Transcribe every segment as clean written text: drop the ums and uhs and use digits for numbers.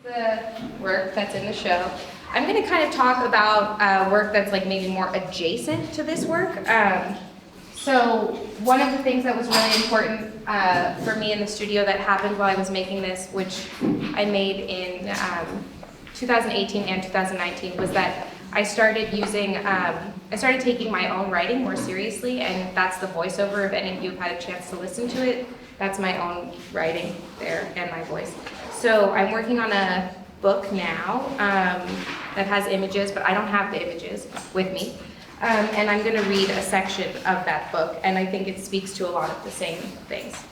The work that's in the show. I'm going to kind of talk about work that's like maybe more adjacent to this work. So one of the things that was really important for me in the studio that happened while I was making this, which I made in 2018 and 2019, was that I started taking my own writing more seriously, and that's the voiceover. If any of you have had a chance to listen to it, that's my own writing there and my voice. So I'm working on a book now that has images, but I don't have the images with me. And I'm going to read a section of that book, and I think it speaks to a lot of the same things.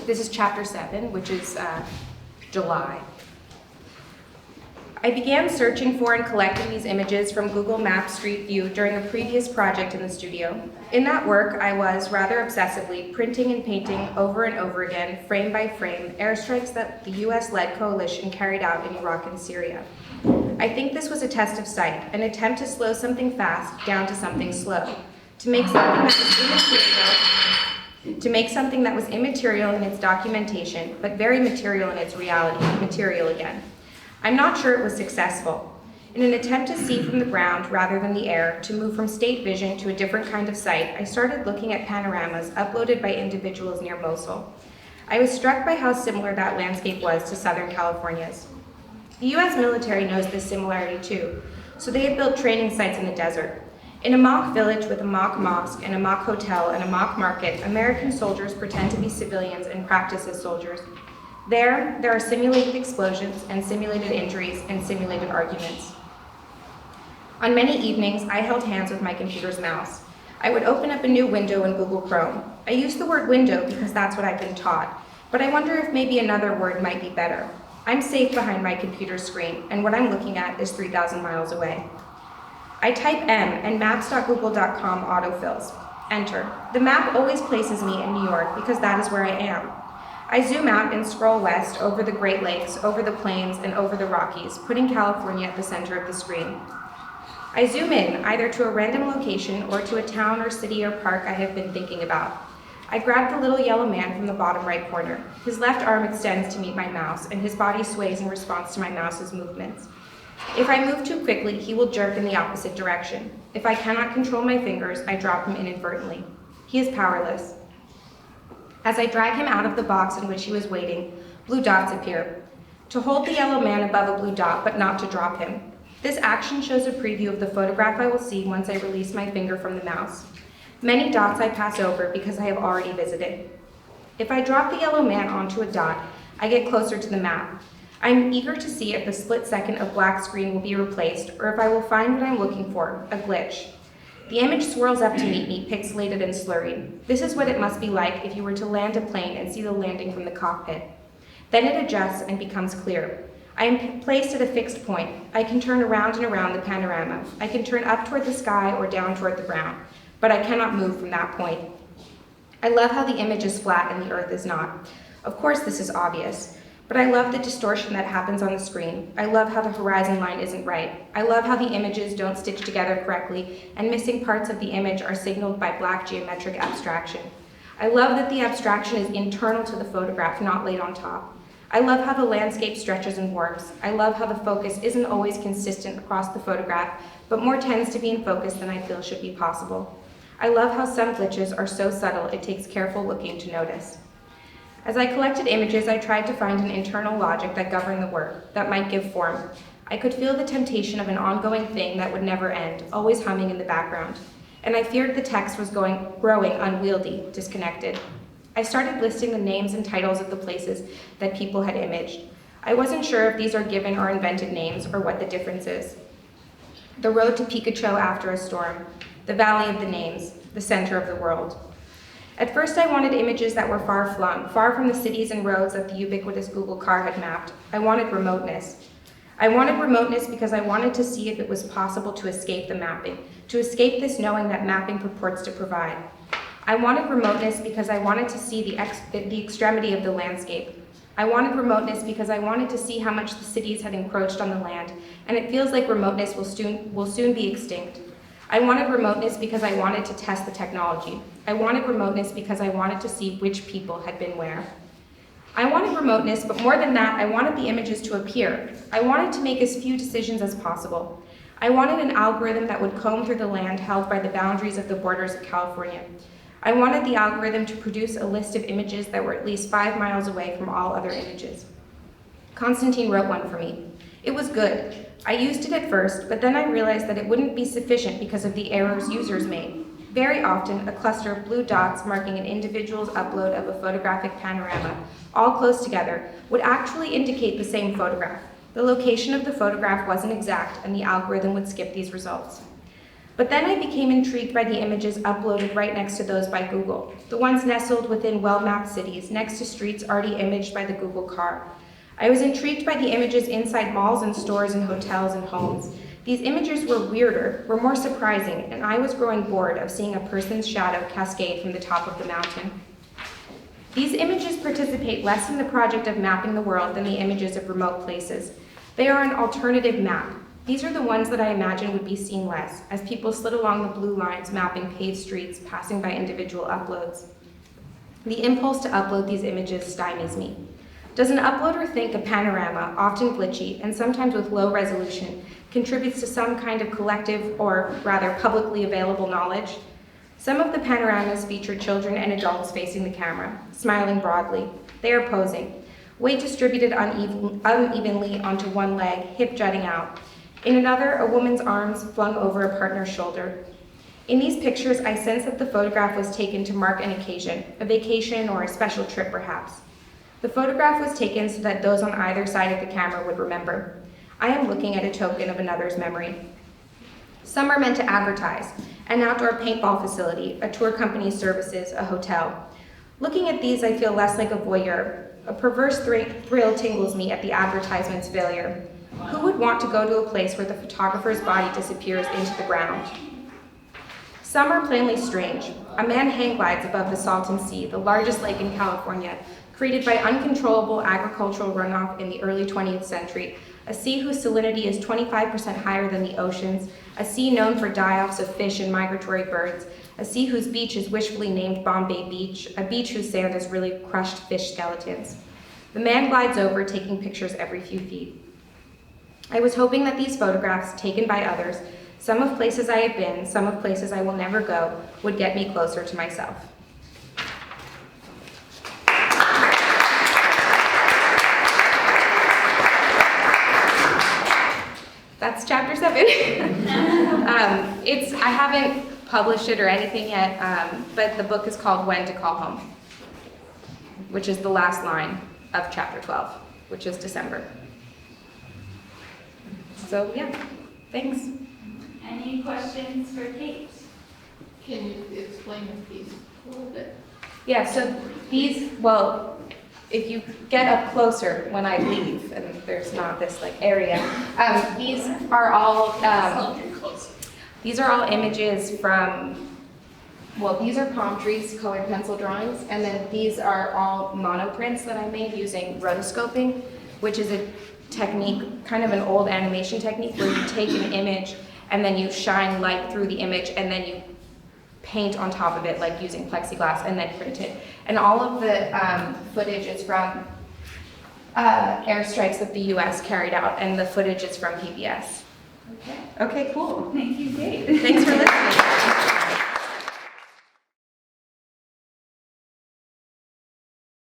This is chapter 7, which is July. I began searching for and collecting these images from Google Maps Street View during a previous project in the studio. In that work, I was, rather obsessively, printing and painting over and over again, frame by frame, airstrikes that the US-led coalition carried out in Iraq and Syria. I think this was a test of sight, an attempt to slow something fast down to something slow, to make something that was immaterial in its documentation, but very material in its reality, material again. I'm not sure it was successful. In an attempt to see from the ground rather than the air, to move from state vision to a different kind of sight, I started looking at panoramas uploaded by individuals near Mosul. I was struck by how similar that landscape was to Southern California's. The US military knows this similarity too, so they have built training sites in the desert. In a mock village with a mock mosque and a mock hotel and a mock market, American soldiers pretend to be civilians and practice as soldiers. There are simulated explosions and simulated injuries and simulated arguments. On many evenings, I held hands with my computer's mouse. I would open up a new window in Google Chrome. I use the word window because that's what I've been taught, but I wonder if maybe another word might be better. I'm safe behind my computer screen, and what I'm looking at is 3,000 miles away. I type M, and maps.google.com autofills. Enter. The map always places me in New York because that is where I am. I zoom out and scroll west over the Great Lakes, over the plains, and over the Rockies, putting California at the center of the screen. I zoom in, either to a random location or to a town or city or park I have been thinking about. I grab the little yellow man from the bottom right corner. His left arm extends to meet my mouse, and his body sways in response to my mouse's movements. If I move too quickly, he will jerk in the opposite direction. If I cannot control my fingers, I drop him inadvertently. He is powerless. As I drag him out of the box in which he was waiting, blue dots appear. To hold the yellow man above a blue dot, but not to drop him. This action shows a preview of the photograph I will see once I release my finger from the mouse. Many dots I pass over because I have already visited. If I drop the yellow man onto a dot, I get closer to the map. I am eager to see if the split second of black screen will be replaced, or if I will find what I'm looking for, a glitch. The image swirls up to meet me, pixelated and slurry. This is what it must be like if you were to land a plane and see the landing from the cockpit. Then it adjusts and becomes clear. I am placed at a fixed point. I can turn around and around the panorama. I can turn up toward the sky or down toward the ground, but I cannot move from that point. I love how the image is flat and the earth is not. Of course this is obvious. But I love the distortion that happens on the screen. I love how the horizon line isn't right. I love how the images don't stitch together correctly, and missing parts of the image are signaled by black geometric abstraction. I love that the abstraction is internal to the photograph, not laid on top. I love how the landscape stretches and warps. I love how the focus isn't always consistent across the photograph, but more tends to be in focus than I feel should be possible. I love how some glitches are so subtle it takes careful looking to notice. As I collected images, I tried to find an internal logic that governed the work, that might give form. I could feel the temptation of an ongoing thing that would never end, always humming in the background. And I feared the text was growing unwieldy, disconnected. I started listing the names and titles of the places that people had imaged. I wasn't sure if these are given or invented names or what the difference is. The road to Pikachu after a storm, the valley of the names, the center of the world. At first, I wanted images that were far-flung, far from the cities and roads that the ubiquitous Google car had mapped. I wanted remoteness. I wanted remoteness because I wanted to see if it was possible to escape the mapping, to escape this knowing that mapping purports to provide. I wanted remoteness because I wanted to see the extremity of the landscape. I wanted remoteness because I wanted to see how much the cities had encroached on the land, and it feels like remoteness will soon be extinct. I wanted remoteness because I wanted to test the technology. I wanted remoteness because I wanted to see which people had been where. I wanted remoteness, but more than that, I wanted the images to appear. I wanted to make as few decisions as possible. I wanted an algorithm that would comb through the land held by the boundaries of the borders of California. I wanted the algorithm to produce a list of images that were at least 5 miles away from all other images. Constantine wrote one for me. It was good. I used it at first, but then I realized that it wouldn't be sufficient because of the errors users made. Very often, a cluster of blue dots marking an individual's upload of a photographic panorama, all close together, would actually indicate the same photograph. The location of the photograph wasn't exact, and the algorithm would skip these results. But then I became intrigued by the images uploaded right next to those by Google, the ones nestled within well-mapped cities, next to streets already imaged by the Google car. I was intrigued by the images inside malls and stores and hotels and homes. These images were weirder, were more surprising, and I was growing bored of seeing a person's shadow cascade from the top of the mountain. These images participate less in the project of mapping the world than the images of remote places. They are an alternative map. These are the ones that I imagine would be seen less, as people slid along the blue lines mapping paved streets, passing by individual uploads. The impulse to upload these images stymies me. Does an uploader think a panorama, often glitchy and sometimes with low resolution, contributes to some kind of collective, or rather publicly available knowledge? Some of the panoramas feature children and adults facing the camera, smiling broadly. They are posing, weight distributed unevenly onto one leg, hip jutting out. In another, a woman's arms flung over a partner's shoulder. In these pictures, I sense that the photograph was taken to mark an occasion, a vacation or a special trip perhaps. The photograph was taken so that those on either side of the camera would remember. I am looking at a token of another's memory. Some are meant to advertise, an outdoor paintball facility, a tour company's services, a hotel. Looking at these, I feel less like a voyeur. A perverse thrill tingles me at the advertisement's failure. Who would want to go to a place where the photographer's body disappears into the ground? Some are plainly strange. A man hang glides above the Salton Sea, the largest lake in California, created by uncontrollable agricultural runoff in the early 20th century, a sea whose salinity is 25% higher than the oceans, a sea known for die-offs of fish and migratory birds, a sea whose beach is wishfully named Bombay Beach, a beach whose sand is really crushed fish skeletons. The man glides over, taking pictures every few feet. I was hoping that these photographs, taken by others, some of places I have been, some of places I will never go, would get me closer to myself. That's chapter 7. I haven't published it or anything yet, but the book is called When to Call Home, which is the last line of chapter 12, which is December. So yeah, thanks. Any questions for Kate? Can you explain the piece a little bit? Yeah, so these, well, if you get up closer when I leave, and there's not this like area, these are all images from, well, these are palm trees, colored pencil drawings, and then these are all monoprints that I made using rotoscoping, which is a technique, kind of an old animation technique, where you take an image and then you shine light through the image and then you paint on top of it, like using plexiglass, and then print it. And all of the footage is from airstrikes that the US carried out, and the footage is from PBS. Okay. Okay, cool. Thank you, Kate. Thanks for listening.